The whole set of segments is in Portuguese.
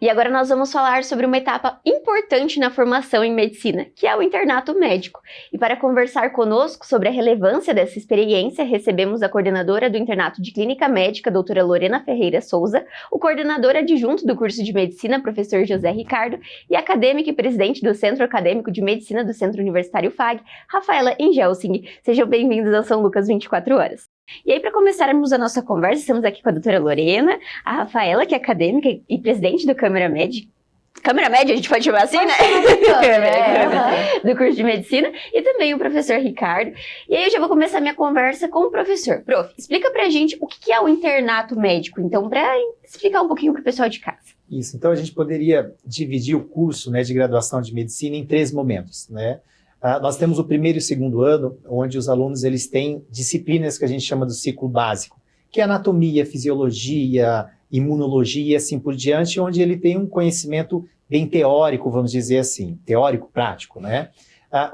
E agora nós vamos falar sobre uma etapa importante na formação em medicina, que é o internato médico. E para conversar conosco sobre a relevância dessa experiência, recebemos a coordenadora do internato de clínica médica, doutora Lorena Ferreira Souza, o coordenador adjunto do curso de medicina, professor José Ricardo, e a acadêmica e presidente do Centro Acadêmico de Medicina do Centro Universitário FAG, Rafaela Engelsing. Sejam bem-vindos ao São Lucas 24 Horas. E aí, para começarmos a nossa conversa, estamos aqui com a doutora Lorena, a Rafaela, que é acadêmica e presidente do Câmara Média. Câmara Média, a gente pode chamar assim, né? Do curso de medicina. E também o professor Ricardo. E aí eu já vou começar a minha conversa com o professor. Prof, explica pra gente o que é o internato médico, então, para explicar um pouquinho pro pessoal de casa. Isso, então a gente poderia dividir o curso, né, de graduação de medicina em 3 momentos, né? Nós temos o primeiro e o segundo ano, onde os alunos eles têm disciplinas que a gente chama do ciclo básico, que é anatomia, fisiologia, imunologia e assim por diante, onde ele tem um conhecimento bem teórico, vamos dizer assim, teórico-prático, né?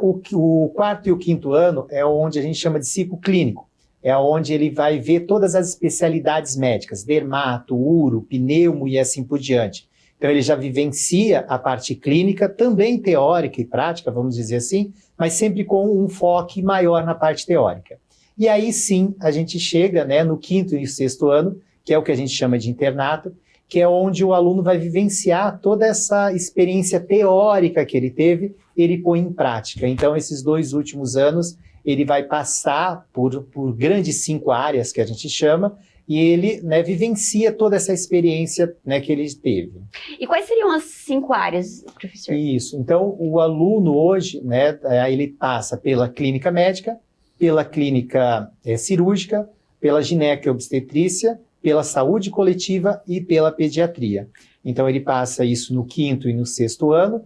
O quarto e o quinto ano é onde a gente chama de ciclo clínico, é onde ele vai ver todas as especialidades médicas, dermato, uro, pneumo e assim por diante. Então ele já vivencia a parte clínica, também teórica e prática, vamos dizer assim, mas sempre com um foco maior na parte teórica. E aí sim, a gente chega, né, no quinto e sexto ano, que é o que a gente chama de internato, que é onde o aluno vai vivenciar toda essa experiência teórica que ele teve, ele põe em prática. Então esses 2 últimos anos, ele vai passar por grandes 5 áreas, que a gente chama, e ele, né, vivencia toda essa experiência, né, que ele teve. E quais seriam as 5 áreas, professor? Isso, então o aluno hoje, né, ele passa pela clínica médica, pela clínica cirúrgica, pela gineco e obstetrícia, pela saúde coletiva e pela pediatria. Então ele passa isso no quinto e no sexto ano.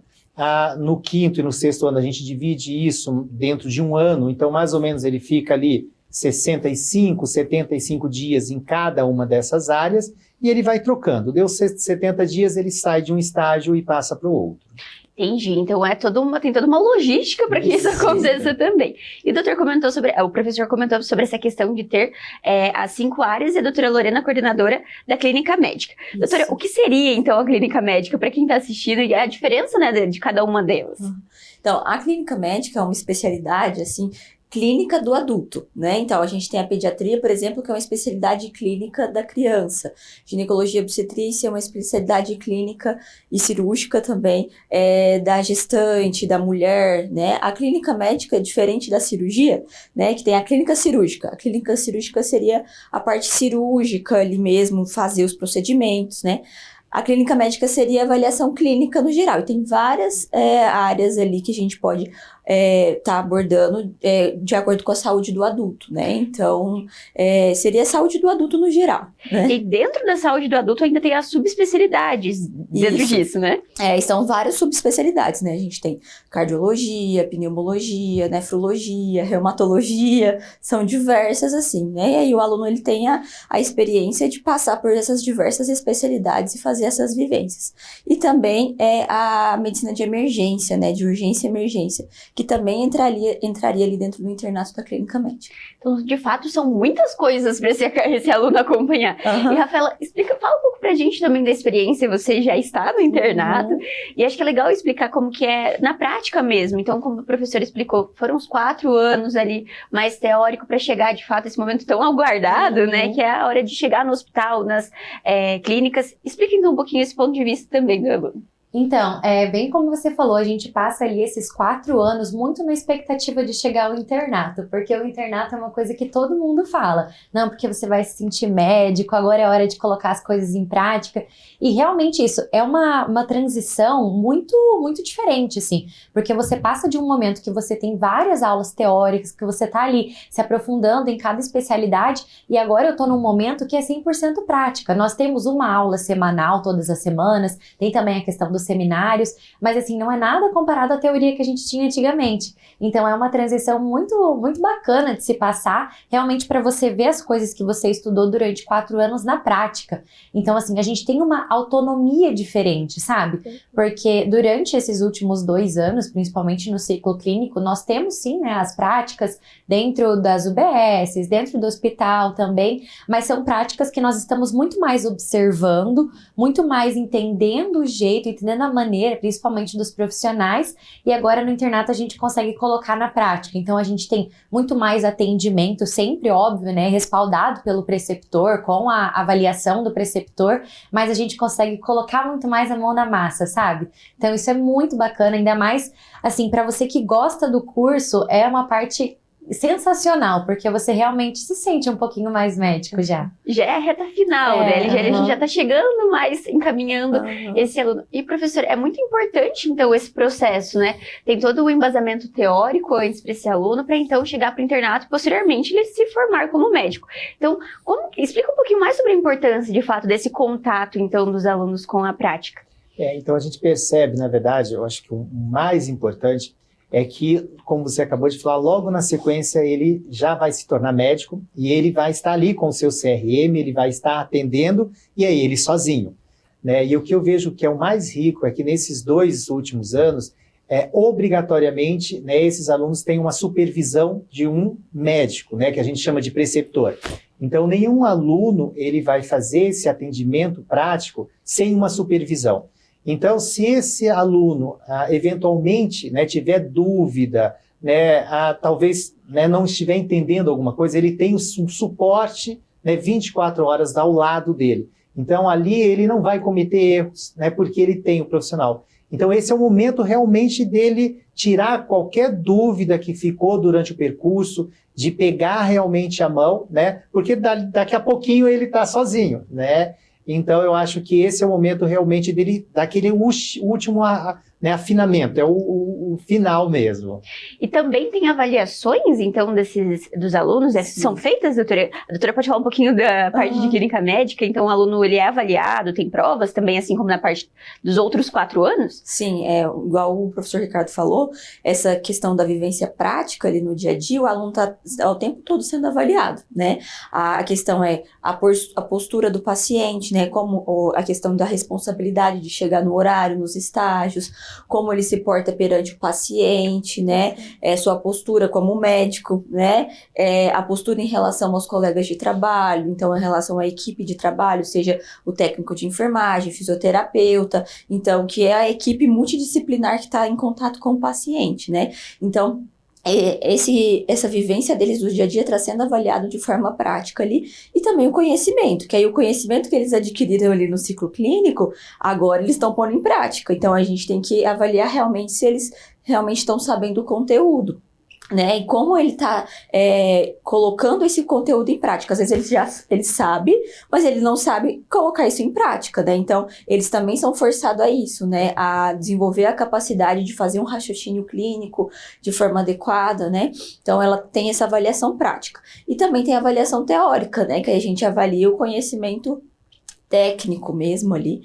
No quinto e no sexto ano a gente divide isso dentro de um ano, então mais ou menos ele fica ali 65, 75 dias em cada uma dessas áreas, e ele vai trocando. Deu 70 dias, ele sai de um estágio e passa para o outro. Entendi, então tem toda uma logística para que isso aconteça também. E o professor comentou sobre essa questão de ter as 5 áreas e a doutora Lorena, coordenadora da clínica médica. Isso. Doutora, o que seria então a clínica médica para quem está assistindo e a diferença, né, de cada uma delas? Então, a clínica médica é uma especialidade, assim, clínica do adulto, né? Então, a gente tem a pediatria, por exemplo, que é uma especialidade clínica da criança. Ginecologia e obstetrícia é uma especialidade clínica e cirúrgica também da gestante, da mulher, né? A clínica médica é diferente da cirurgia, né? Que tem a clínica cirúrgica. A clínica cirúrgica seria a parte cirúrgica ali mesmo, fazer os procedimentos, né? A clínica médica seria a avaliação clínica no geral. E tem várias áreas ali que a gente pode tá abordando de acordo com a saúde do adulto, né? Então, seria a saúde do adulto no geral, né? E dentro da saúde do adulto ainda tem as subespecialidades dentro disso, né? São várias subespecialidades, né? A gente tem cardiologia, pneumologia, nefrologia, reumatologia, são diversas assim, né? E aí o aluno ele tem a experiência de passar por essas diversas especialidades e fazer essas vivências. E também a medicina de emergência, né? De urgência e emergência, que também entraria ali dentro do internato da clínica médica. Então, de fato, são muitas coisas para esse aluno acompanhar. Uhum. E, Rafaela, fala um pouco pra gente também da experiência, você já está no internato, e acho que é legal explicar como que é na prática mesmo. Então, como o professor explicou, foram uns 4 anos ali, mais teórico, para chegar, de fato, esse momento tão aguardado, né, que é a hora de chegar no hospital, nas clínicas. Explica então um pouquinho esse ponto de vista também do aluno. Então, bem como você falou, a gente passa ali esses 4 anos muito na expectativa de chegar ao internato, porque o internato é uma coisa que todo mundo fala, não, porque você vai se sentir médico, agora é hora de colocar as coisas em prática, e realmente isso é uma transição muito, muito diferente, assim, porque você passa de um momento que você tem várias aulas teóricas, que você tá ali se aprofundando em cada especialidade, e agora eu tô num momento que é 100% prática. Nós temos uma aula semanal todas as semanas, tem também a questão do dos seminários, mas assim, não é nada comparado à teoria que a gente tinha antigamente. Então é uma transição muito, muito bacana de se passar, realmente para você ver as coisas que você estudou durante 4 anos na prática. Então assim, a gente tem uma autonomia diferente, sabe? Porque durante esses últimos 2 anos, principalmente no ciclo clínico, nós temos sim, né, as práticas dentro das UBSs, dentro do hospital também, mas são práticas que nós estamos muito mais observando, muito mais entendendo o jeito, entendendo a maneira, principalmente dos profissionais, e agora no internato a gente consegue colocar na prática. Então a gente tem muito mais atendimento, sempre óbvio, né, respaldado pelo preceptor, com a avaliação do preceptor, mas a gente consegue colocar muito mais a mão na massa, sabe? Então isso é muito bacana, ainda mais, assim, para você que gosta do curso, é uma parte sensacional, porque você realmente se sente um pouquinho mais médico já. Já é a reta final, né? A gente já tá chegando mais, encaminhando Uhum. esse aluno. E, professor, é muito importante, então, esse processo, né? Tem todo o embasamento teórico antes para esse aluno, para então chegar para o internato e, posteriormente, ele se formar como médico. Então, explica um pouquinho mais sobre a importância, de fato, desse contato, então, dos alunos com a prática. Então a gente percebe, na verdade, eu acho que o mais importante é que, como você acabou de falar, logo na sequência ele já vai se tornar médico e ele vai estar ali com o seu CRM, ele vai estar atendendo e aí ele sozinho, né? E o que eu vejo que é o mais rico é que nesses 2 últimos anos, obrigatoriamente, né, esses alunos têm uma supervisão de um médico, né, que a gente chama de preceptor. Então, nenhum aluno ele vai fazer esse atendimento prático sem uma supervisão. Então, se esse aluno, eventualmente, né, tiver dúvida, né, talvez, né, não estiver entendendo alguma coisa, ele tem um suporte, né, 24 horas ao lado dele. Então, ali ele não vai cometer erros, né, porque ele tem o profissional. Então, esse é o momento realmente dele tirar qualquer dúvida que ficou durante o percurso, de pegar realmente a mão, né, porque daqui a pouquinho ele está sozinho, né. Então, eu acho que esse é o momento realmente dele, daquele último, né, afinamento, é o final mesmo. E também tem avaliações, então, dos alunos? São feitas, doutora? A doutora pode falar um pouquinho da parte de clínica médica? Então, o aluno ele é avaliado, tem provas também, assim como na parte dos outros 4 anos? Sim, igual o professor Ricardo falou, essa questão da vivência prática ali no dia a dia, o aluno está o tempo todo sendo avaliado, né? A questão é a postura do paciente, né? Como a questão da responsabilidade de chegar no horário, nos estágios, como ele se porta perante o paciente, né? Sua postura como médico, né? A postura em relação aos colegas de trabalho, então em relação à equipe de trabalho, seja o técnico de enfermagem, fisioterapeuta, então que é a equipe multidisciplinar que está em contato com o paciente, né? Então, essa vivência deles do dia a dia está sendo avaliado de forma prática ali, e também o conhecimento, que aí o conhecimento que eles adquiriram ali no ciclo clínico, agora eles estão pondo em prática. Então a gente tem que avaliar realmente se eles realmente estão sabendo o conteúdo, né? E como ele está colocando esse conteúdo em prática. Às vezes ele sabe, mas ele não sabe colocar isso em prática, né? Então, eles também são forçados a isso, né? A desenvolver a capacidade de fazer um raciocínio clínico de forma adequada, né? Então, ela tem essa avaliação prática. E também tem a avaliação teórica, né? Que a gente avalia o conhecimento técnico mesmo ali.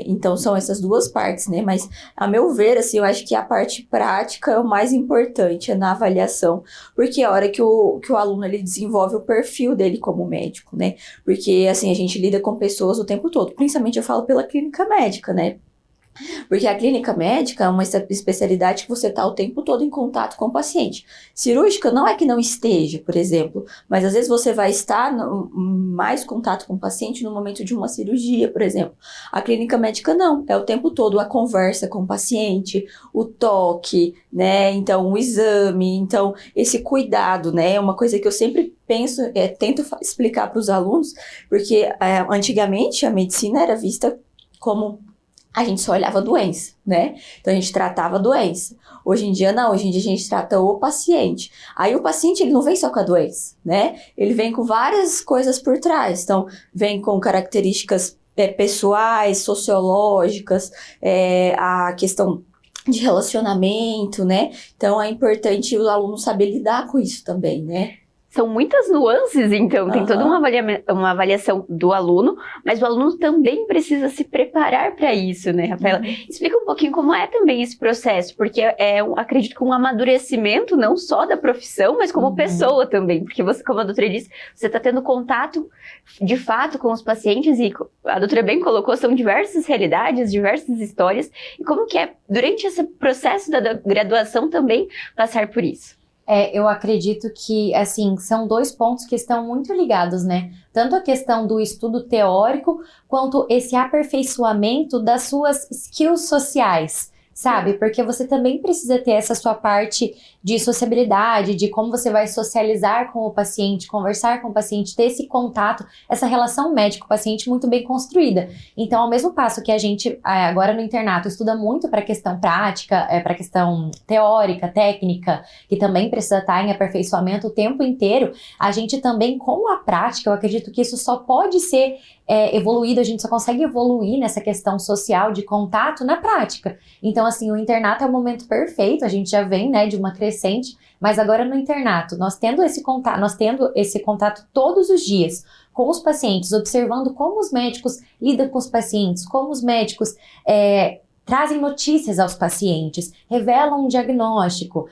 Então são essas duas partes, né? Mas a meu ver, assim, eu acho que a parte prática é o mais importante na avaliação, porque é a hora que o aluno ele desenvolve o perfil dele como médico, né? Porque assim, a gente lida com pessoas o tempo todo, principalmente eu falo pela clínica médica, né? Porque a clínica médica é uma especialidade que você está o tempo todo em contato com o paciente. Cirúrgica não é que não esteja, por exemplo, mas às vezes você vai estar mais contato com o paciente no momento de uma cirurgia, por exemplo. A clínica médica não, é o tempo todo a conversa com o paciente, o toque, né? Então, o exame, então, esse cuidado, né? É uma coisa que eu sempre penso, tento explicar para os alunos, porque antigamente a medicina era vista como a gente só olhava a doença, né? Então a gente tratava a doença. Hoje em dia não, hoje em dia a gente trata o paciente. Aí o paciente ele não vem só com a doença, né? Ele vem com várias coisas por trás. Então vem com características pessoais, sociológicas, a questão de relacionamento, né? Então é importante o aluno saber lidar com isso também, né? São muitas nuances, então, tem toda uma avaliação do aluno, mas o aluno também precisa se preparar para isso, né, Rafaela? Explica um pouquinho como é também esse processo, porque acredito que um amadurecimento não só da profissão, mas como pessoa também, porque você, como a doutora disse, você está tendo contato de fato com os pacientes e a doutora bem colocou, são diversas realidades, diversas histórias, e como que é, durante esse processo da graduação também, passar por isso? Eu acredito que, assim, são dois pontos que estão muito ligados, né? Tanto a questão do estudo teórico, quanto esse aperfeiçoamento das suas skills sociais, sabe? Porque você também precisa ter essa sua parte de sociabilidade, de como você vai socializar com o paciente, conversar com o paciente, ter esse contato, essa relação médico-paciente muito bem construída. Então, ao mesmo passo que a gente, agora no internato, estuda muito para a questão prática, para a questão teórica, técnica, que também precisa estar em aperfeiçoamento o tempo inteiro, a gente também, com a prática, eu acredito que isso só pode ser evoluído, a gente só consegue evoluir nessa questão social de contato na prática. Então, assim, o internato é o momento perfeito, a gente já vem, né, de uma crescente, mas agora no internato, nós tendo esse contato todos os dias com os pacientes, observando como os médicos lidam com os pacientes, como os médicos trazem notícias aos pacientes, revelam um diagnóstico,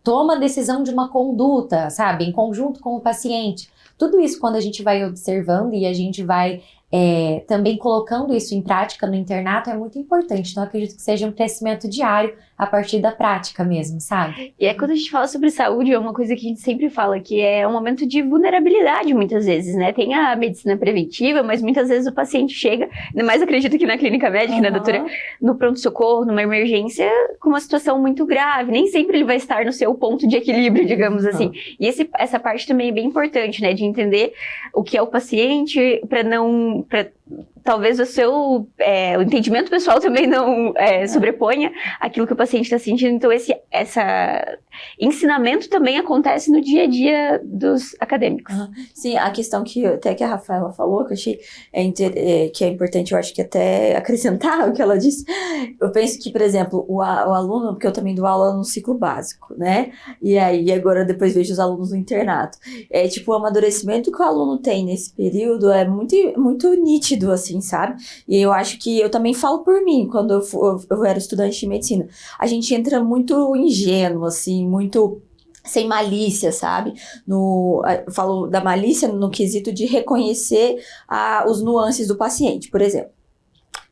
toma a decisão de uma conduta, sabe, em conjunto com o paciente. Tudo isso, quando a gente vai observando e a gente vai também colocando isso em prática no internato, é muito importante. Então, eu acredito que seja um crescimento diário a partir da prática mesmo, sabe? E quando a gente fala sobre saúde, é uma coisa que a gente sempre fala, que é um momento de vulnerabilidade, muitas vezes, né? Tem a medicina preventiva, mas muitas vezes o paciente chega, ainda mais acredito que na clínica médica, né, doutora? No pronto-socorro, numa emergência, com uma situação muito grave. Nem sempre ele vai estar no seu ponto de equilíbrio, digamos assim. E essa parte também é bem importante, né? De entender o que é o paciente, para talvez o entendimento pessoal também não sobreponha aquilo que o paciente está sentindo. Então, esse ensinamento também acontece no dia a dia dos acadêmicos. Sim, a questão que até que a Rafaela falou, que eu achei que é importante, eu acho que até acrescentar o que ela disse. Eu penso que, por exemplo, o aluno, porque eu também dou aula no ciclo básico, né? E aí, agora depois vejo os alunos no internato. O amadurecimento que o aluno tem nesse período é muito, muito nítido, assim, sabe? E eu acho que eu também falo por mim, quando eu era estudante de medicina. A gente entra muito ingênuo, assim, muito sem malícia, sabe? Eu falo da malícia no quesito de reconhecer os nuances do paciente, por exemplo.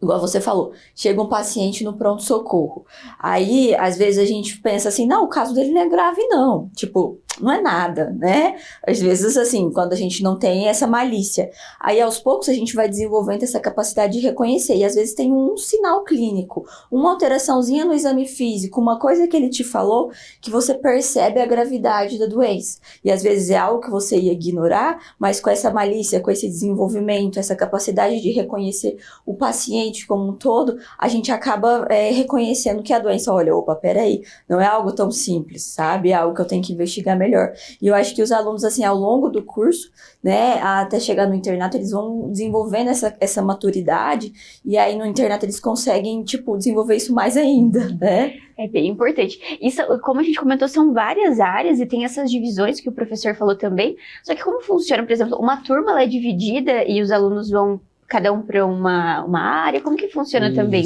Igual você falou, chega um paciente no pronto-socorro. Aí, às vezes, a gente pensa assim, não, o caso dele não é grave, não. Tipo, não é nada, né? Às vezes, assim, quando a gente não tem essa malícia. Aí, aos poucos, a gente vai desenvolvendo essa capacidade de reconhecer. E, às vezes, tem um sinal clínico, uma alteraçãozinha no exame físico, uma coisa que ele te falou, que você percebe a gravidade da doença. E, às vezes, é algo que você ia ignorar, mas com essa malícia, com esse desenvolvimento, essa capacidade de reconhecer o paciente como um todo, a gente acaba reconhecendo que a doença, olha, opa, peraí, não é algo tão simples, sabe? É algo que eu tenho que investigar melhor. E eu acho que os alunos, assim, ao longo do curso, né, até chegar no internato, eles vão desenvolvendo essa maturidade, e aí no internato eles conseguem, desenvolver isso mais ainda, né? É bem importante. Isso, como a gente comentou, são várias áreas e tem essas divisões que o professor falou também. Só que como funciona, por exemplo, uma turma ela é dividida e os alunos vão cada um para uma área? Como que funciona também?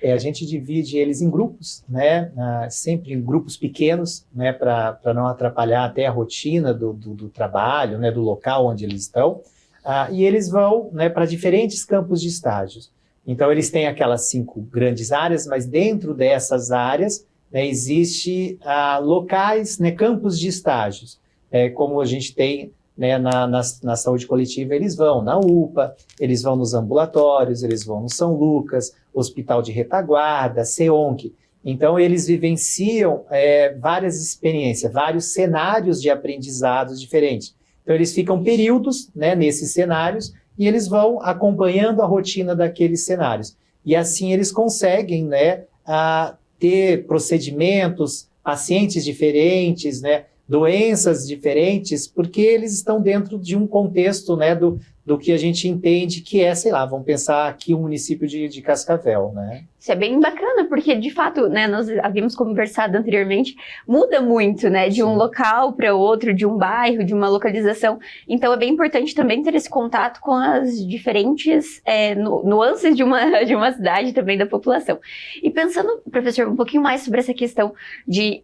A gente divide eles em grupos, né? Sempre em grupos pequenos, né? Para não atrapalhar até a rotina do trabalho, né? Do local onde eles estão. E eles vão, né, para diferentes campos de estágios. Então, eles têm aquelas 5 grandes áreas, mas dentro dessas áreas, né, existe locais, né, campos de estágios. Como a gente tem, né, na saúde coletiva, eles vão na UPA, eles vão nos ambulatórios, eles vão no São Lucas, Hospital de Retaguarda, CEONC. Então, eles vivenciam várias experiências, vários cenários de aprendizados diferentes. Então, eles ficam períodos, né, nesses cenários e eles vão acompanhando a rotina daqueles cenários. E assim eles conseguem, né, ter procedimentos, pacientes diferentes, né, doenças diferentes, porque eles estão dentro de um contexto, né, do do que a gente entende que é, sei lá, vamos pensar aqui o município de Cascavel, né? Isso é bem bacana, porque de fato, né, nós havíamos conversado anteriormente, muda muito, né, de um local para outro, de um bairro, de uma localização. Então é bem importante também ter esse contato com as diferentes nuances de uma cidade também da população. E pensando, professor, um pouquinho mais sobre essa questão de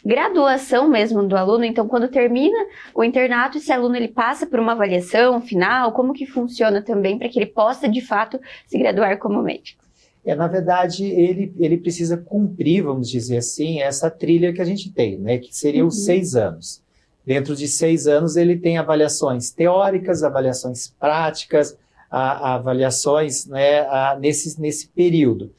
graduação mesmo do aluno, então quando termina o internato, esse aluno ele passa por uma avaliação final, como que funciona também para que ele possa de fato se graduar como médico? Na verdade, ele precisa cumprir, vamos dizer assim, essa trilha que a gente tem, né, que seria os 6 anos. Dentro de 6 anos ele tem avaliações teóricas, avaliações práticas, avaliações, né, nesse período.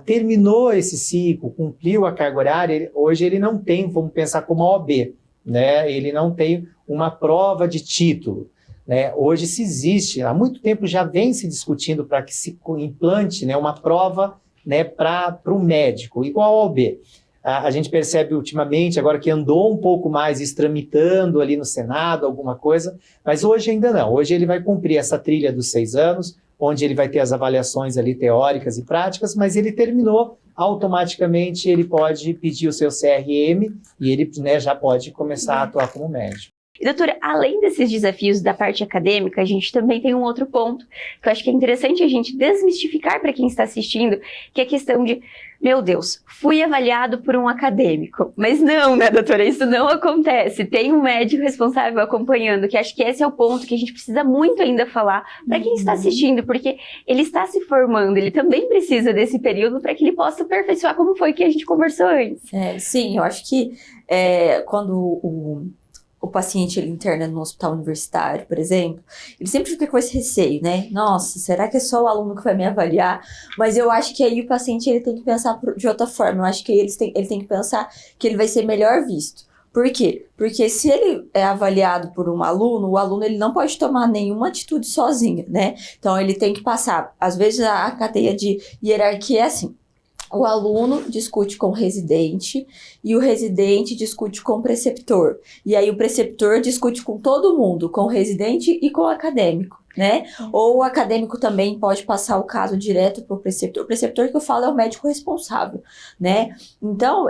Terminou esse ciclo, cumpriu a carga horária, hoje ele não tem, vamos pensar como a OAB, né? Ele não tem uma prova de título, né? Hoje se existe, há muito tempo já vem se discutindo para que se implante, né, uma prova, né, para o médico, igual a OAB. A gente percebe ultimamente, agora que andou um pouco mais tramitando ali no Senado, alguma coisa, mas hoje ainda não. Hoje ele vai cumprir essa trilha dos 6 anos, onde ele vai ter as avaliações ali teóricas e práticas, mas ele terminou, automaticamente ele pode pedir o seu CRM e ele, né, já pode começar a atuar como médico. E, doutora, além desses desafios da parte acadêmica, a gente também tem um outro ponto que eu acho que é interessante a gente desmistificar para quem está assistindo, que é a questão de, meu Deus, fui avaliado por um acadêmico. Mas não, né, doutora? Isso não acontece. Tem um médico responsável acompanhando, que acho que esse é o ponto que a gente precisa muito ainda falar para quem está assistindo, porque ele está se formando, ele também precisa desse período para que ele possa aperfeiçoar como foi que a gente conversou antes. Sim, eu acho que quando o paciente ele interna no hospital universitário, por exemplo, ele sempre fica com esse receio, né? Nossa, será que é só o aluno que vai me avaliar? Mas eu acho que aí o paciente ele tem que pensar de outra forma. Eu acho que ele tem que pensar que ele vai ser melhor visto. Por quê? Porque se ele é avaliado por um aluno, o aluno ele não pode tomar nenhuma atitude sozinho, né? Então ele tem que passar, às vezes a cadeia de hierarquia é assim. O aluno discute com o residente e o residente discute com o preceptor. E aí o preceptor discute com todo mundo, com o residente e com o acadêmico, né? Ou o acadêmico também pode passar o caso direto para o preceptor. O preceptor que eu falo é o médico responsável, né? Então,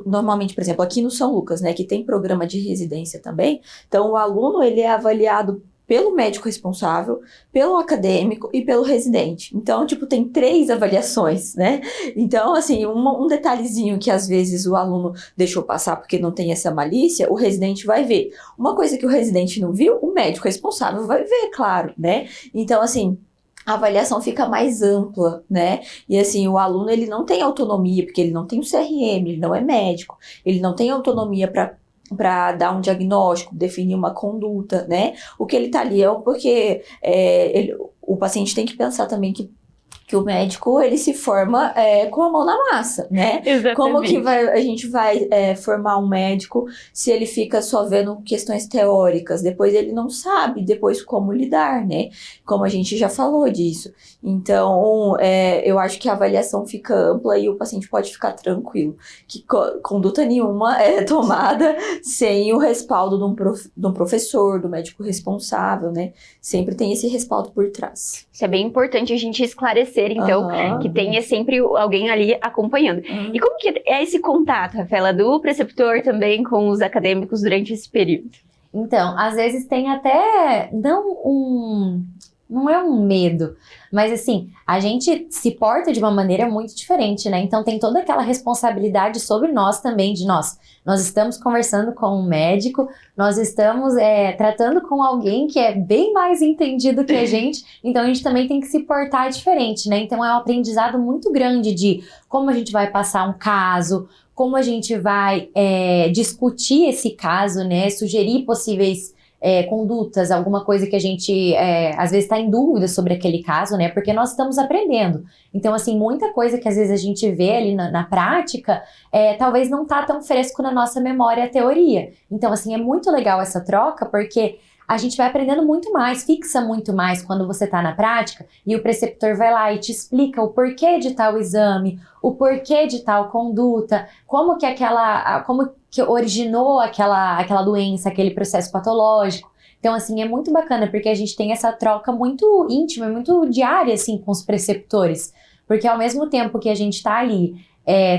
normalmente, por exemplo, aqui no São Lucas, né, que tem programa de residência também, então o aluno ele é avaliado pelo médico responsável, pelo acadêmico e pelo residente. Então, tem 3 avaliações, né? Então, assim, um detalhezinho que às vezes o aluno deixou passar porque não tem essa malícia, o residente vai ver. Uma coisa que o residente não viu, o médico responsável vai ver, claro, né? Então, assim, a avaliação fica mais ampla, né? E assim, o aluno ele não tem autonomia, porque ele não tem um CRM, ele não é médico, ele não tem autonomia para dar um diagnóstico, definir uma conduta, né? O que ele tá ali é porque o paciente tem que pensar também que o médico, ele se forma com a mão na massa, né? Exatamente. Como que a gente vai formar um médico se ele fica só vendo questões teóricas? Depois ele não sabe depois como lidar, né? Como a gente já falou disso. Então, eu acho que a avaliação fica ampla e o paciente pode ficar tranquilo. Que conduta nenhuma é tomada sem o respaldo de um professor, do médico responsável, né? Sempre tem esse respaldo por trás. Isso é bem importante a gente esclarecer, então, que tenha sempre alguém ali acompanhando. E como que é esse contato, Rafaela, do preceptor também com os acadêmicos durante esse período? Então, às vezes tem até, não é um medo, mas assim, a gente se porta de uma maneira muito diferente, né? Então tem toda aquela responsabilidade sobre nós também, nós estamos conversando com um médico, nós estamos tratando com alguém que é bem mais entendido que a gente, então a gente também tem que se portar diferente, né? Então é um aprendizado muito grande de como a gente vai passar um caso, como a gente vai discutir esse caso, né? Sugerir possíveis condutas, alguma coisa que a gente às vezes está em dúvida sobre aquele caso, né? Porque nós estamos aprendendo. Então, assim, muita coisa que às vezes a gente vê ali na prática, talvez não tá tão fresco na nossa memória a teoria. Então, assim, é muito legal essa troca, porque a gente vai aprendendo muito mais, fixa muito mais quando você está na prática e o preceptor vai lá e te explica o porquê de tal exame, o porquê de tal conduta, como que originou aquela doença, aquele processo patológico. Então, assim, é muito bacana, porque a gente tem essa troca muito íntima, muito diária, assim, com os preceptores. Porque ao mesmo tempo que a gente tá ali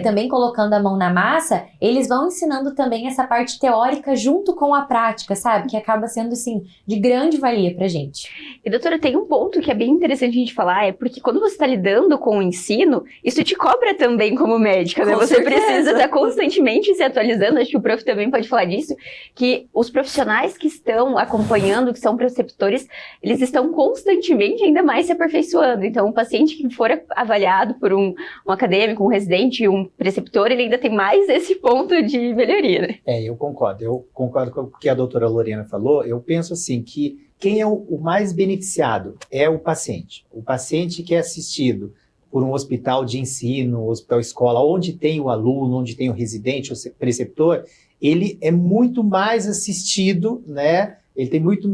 também colocando a mão na massa, eles vão ensinando também essa parte teórica junto com a prática, sabe? Que acaba sendo, assim, de grande valia pra gente. E, doutora, tem um ponto que é bem interessante a gente falar, é porque quando você está lidando com o ensino, isso te cobra também como médica, né? Com Você certeza. precisa estar constantemente se atualizando, acho que o prof também pode falar disso, que os profissionais que estão acompanhando, que são preceptores, eles estão constantemente ainda mais se aperfeiçoando. Então, o paciente que for avaliado por um acadêmico, um residente, um preceptor, ele ainda tem mais esse ponto de melhoria, né? Eu concordo com o que a doutora Lorena falou. Eu penso assim, que quem é o mais beneficiado é o paciente. O paciente que é assistido por um hospital de ensino, hospital escola, onde tem o aluno, onde tem o residente, o preceptor, ele é muito mais assistido, né? Ele tem muito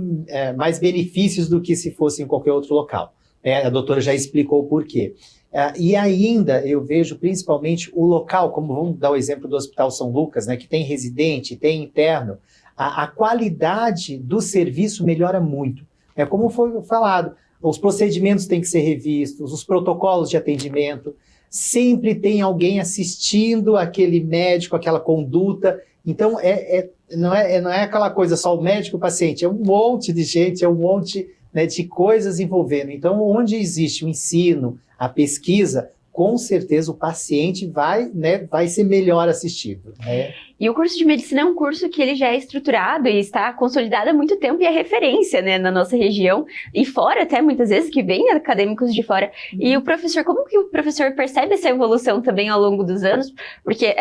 mais benefícios do que se fosse em qualquer outro local. A doutora já explicou o porquê. E ainda eu vejo principalmente o local, como vamos dar o exemplo do Hospital São Lucas, né, que tem residente, tem interno, a qualidade do serviço melhora muito. Como foi falado, os procedimentos têm que ser revistos, os protocolos de atendimento, sempre tem alguém assistindo aquele médico, aquela conduta. Então, não é aquela coisa só o médico e o paciente, é um monte de gente, é um monte, né, de coisas envolvendo. Então, onde existe o ensino, a pesquisa, com certeza o paciente vai ser melhor assistido, né? E o curso de medicina é um curso que ele já é estruturado e está consolidado há muito tempo e é referência, né, na nossa região e fora até muitas vezes que vem acadêmicos de fora. E o professor, como que o professor percebe essa evolução também ao longo dos anos? Porque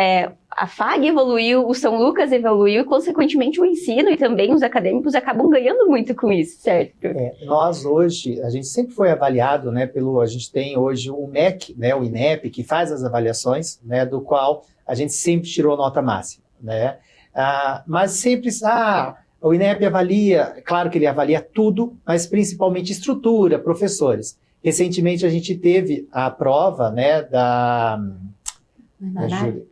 a FAG evoluiu, o São Lucas evoluiu e consequentemente o ensino e também os acadêmicos acabam ganhando muito com isso, certo? Nós hoje, a gente sempre foi avaliado, né, a gente tem hoje o MEC, né, o INEP, que faz as avaliações, né, do qual a gente sempre tirou nota máxima, né? Mas sempre, o INEP avalia, claro que ele avalia tudo, mas principalmente estrutura, professores. Recentemente a gente teve a prova, né,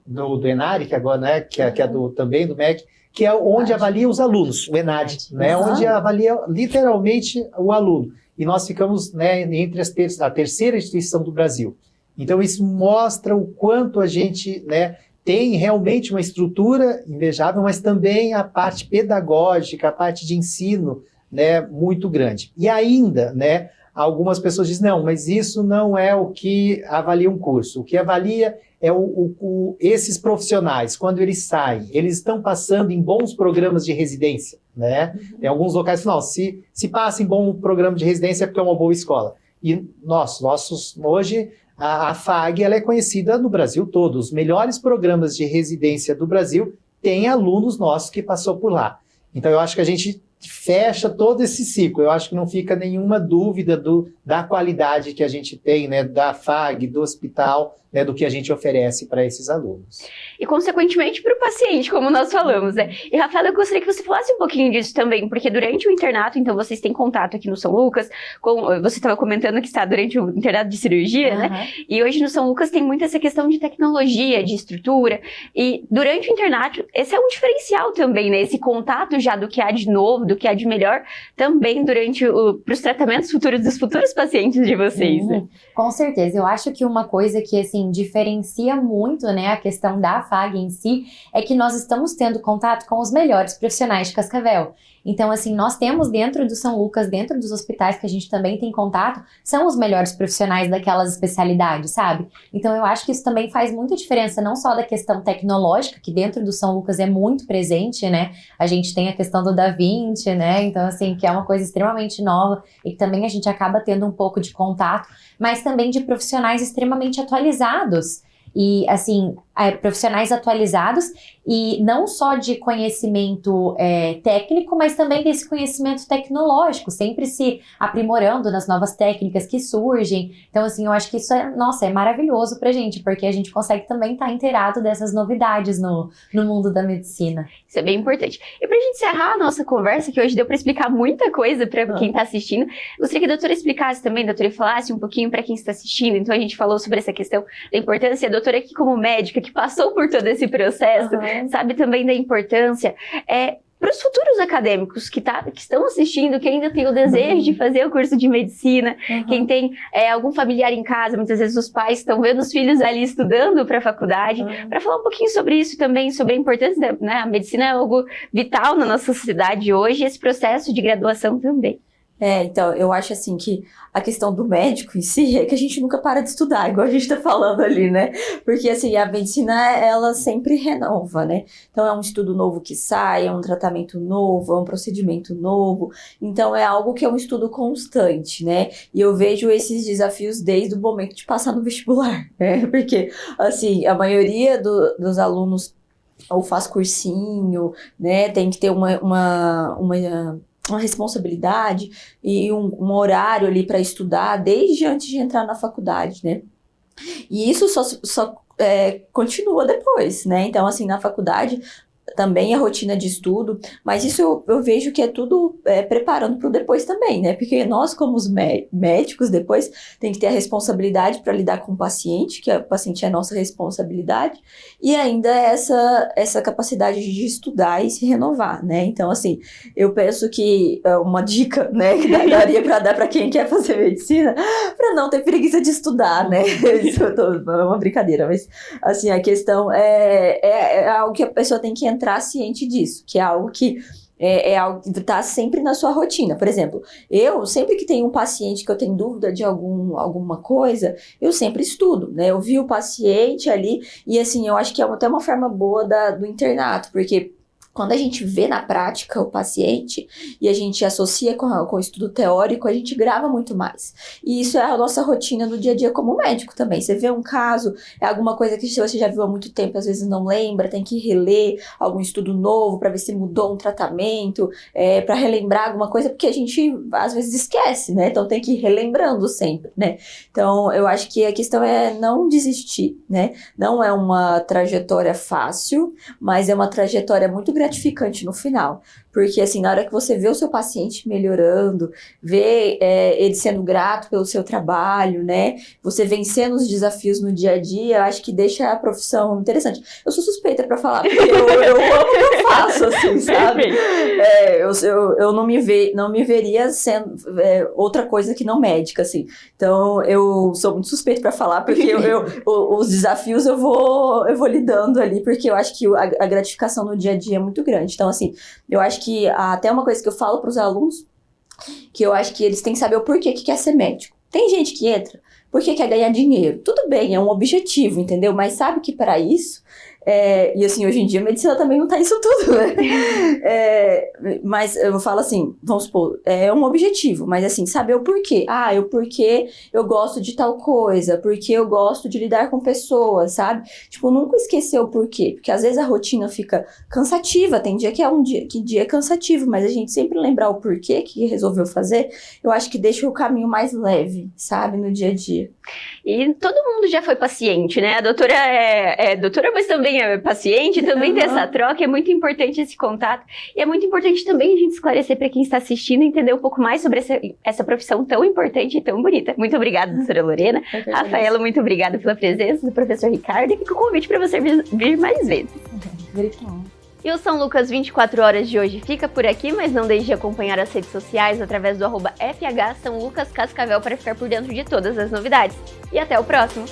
do ENARI, que agora, né, que é também do MEC, que é onde avalia os alunos, o ENAD, né, onde avalia literalmente o aluno. E nós ficamos, né, entre a terceira instituição do Brasil. Então isso mostra o quanto a gente, né, tem realmente uma estrutura invejável, mas também a parte pedagógica, a parte de ensino, né, muito grande. E ainda, né, algumas pessoas dizem, não, mas isso não é o que avalia um curso. O que avalia é esses profissionais, quando eles saem, eles estão passando em bons programas de residência, né? Em alguns locais, não, se passa em bom programa de residência é porque é uma boa escola. E hoje, a FAG ela é conhecida no Brasil todo. Os melhores programas de residência do Brasil têm alunos nossos que passou por lá. Então, eu acho que a gente fecha todo esse ciclo. Eu acho que não fica nenhuma dúvida da qualidade que a gente tem, né, da FAG, do hospital, né, do que a gente oferece para esses alunos. E, consequentemente, para o paciente, como nós falamos, né? E, Rafaela, eu gostaria que você falasse um pouquinho disso também, porque durante o internato, então, vocês têm contato aqui no São Lucas, você estava comentando que está durante o internato de cirurgia, né? E hoje no São Lucas tem muito essa questão de tecnologia, de estrutura, e durante o internato, esse é um diferencial também, né? Esse contato já do que há de novo, do que há de melhor, também para os tratamentos futuros dos futuros pacientes de vocês, né? Com certeza, eu acho que uma coisa que, assim, diferencia muito, né, a questão da FAG em si, é que nós estamos tendo contato com os melhores profissionais de Cascavel. Então, assim, nós temos dentro do São Lucas, dentro dos hospitais que a gente também tem contato, são os melhores profissionais daquelas especialidades, sabe? Então, eu acho que isso também faz muita diferença, não só da questão tecnológica, que dentro do São Lucas é muito presente, né? A gente tem a questão do Da Vinci, né? Então, assim, que é uma coisa extremamente nova e que também a gente acaba tendo um pouco de contato, mas também de profissionais extremamente atualizados. E, assim, profissionais atualizados e não só de conhecimento técnico, mas também desse conhecimento tecnológico, sempre se aprimorando nas novas técnicas que surgem. Então, assim, eu acho que isso é maravilhoso pra gente, porque a gente consegue também estar inteirado dessas novidades no mundo da medicina. Isso é bem importante. E pra gente encerrar a nossa conversa, que hoje deu pra explicar muita coisa pra quem tá assistindo, gostaria que a doutora explicasse também, a doutora falasse um pouquinho pra quem está assistindo. Então, a gente falou sobre essa questão da importância, a doutora aqui como médica, que passou por todo esse processo, sabe também da importância, para os futuros acadêmicos que estão assistindo, que ainda tem o desejo de fazer o curso de medicina, quem tem algum familiar em casa, muitas vezes os pais estão vendo os filhos ali estudando para a faculdade, para falar um pouquinho sobre isso também, sobre a importância, né? A medicina é algo vital na nossa sociedade hoje, e esse processo de graduação também. Então, eu acho assim que a questão do médico em si é que a gente nunca para de estudar, igual a gente tá falando ali, né? Porque assim, a medicina, ela sempre renova, né? Então, é um estudo novo que sai, é um tratamento novo, é um procedimento novo. Então, é algo que é um estudo constante, né? E eu vejo esses desafios desde o momento de passar no vestibular, né? Porque, assim, a maioria dos alunos ou faz cursinho, né? Tem que ter uma responsabilidade e um horário ali para estudar desde antes de entrar na faculdade, né? E isso só continua depois, né? Então, assim, na faculdade também a rotina de estudo, mas isso eu vejo que é tudo preparando para o depois também, né? Porque nós, como os médicos, depois tem que ter a responsabilidade para lidar com o paciente, que o paciente é a nossa responsabilidade, e ainda essa capacidade de estudar e se renovar, né? Então, assim, eu penso que uma dica, né, que daria para dar para quem quer fazer medicina, para não ter preguiça de estudar, né? Isso é uma brincadeira, mas, assim, a questão é algo que a pessoa tem que entrar ciente disso, que é algo que é algo que está sempre na sua rotina. Por exemplo, eu sempre que tenho um paciente que eu tenho dúvida de alguma coisa, eu sempre estudo, né? Eu vi o paciente ali e assim, eu acho que é até uma forma boa do internato, porque quando a gente vê na prática o paciente e a gente associa com o estudo teórico, a gente grava muito mais. E isso é a nossa rotina do dia a dia como médico também. Você vê um caso, é alguma coisa que você já viu há muito tempo, às vezes não lembra, tem que reler algum estudo novo para ver se mudou um tratamento, para relembrar alguma coisa, porque a gente às vezes esquece, né? Então tem que ir relembrando sempre, né? Então eu acho que a questão é não desistir, né? Não é uma trajetória fácil, mas é uma trajetória muito gratificante no final, porque assim, na hora que você vê o seu paciente melhorando, vê ele sendo grato pelo seu trabalho, né, você vencendo os desafios no dia a dia, eu acho que deixa a profissão interessante. Eu sou suspeita pra falar, porque eu amo o que eu faço, assim, sabe? Eu não me veria sendo outra coisa que não médica, assim. Então, eu sou muito suspeita pra falar, porque os desafios eu vou lidando ali, porque eu acho que a gratificação no dia a dia é muito grande. Então, assim, eu acho que até uma coisa que eu falo para os alunos, que eu acho que eles têm que saber o porquê que quer ser médico. Tem gente que entra porque quer ganhar dinheiro. Tudo bem, é um objetivo, entendeu? Mas sabe que para isso... e assim, hoje em dia a medicina também não tá isso tudo, né? Mas eu falo assim, vamos supor, é um objetivo, mas assim, saber o porquê. O porquê eu gosto de tal coisa, porque eu gosto de lidar com pessoas, sabe? Tipo, nunca esquecer o porquê, porque às vezes a rotina fica cansativa, tem dia que dia é cansativo, mas a gente sempre lembrar o porquê que resolveu fazer, eu acho que deixa o caminho mais leve, sabe? No dia a dia. E todo mundo já foi paciente, né? A doutora é doutora, mas também é paciente, também tem essa troca, é muito importante esse contato. E é muito importante também a gente esclarecer para quem está assistindo, entender um pouco mais sobre essa profissão tão importante e tão bonita. Muito obrigada, doutora Lorena. Rafaela, muito obrigada pela presença do professor Ricardo e fica o convite para você vir mais vezes. Obrigada. E o São Lucas 24 horas de hoje fica por aqui, mas não deixe de acompanhar as redes sociais através do @FH São Lucas Cascavel para ficar por dentro de todas as novidades. E até o próximo!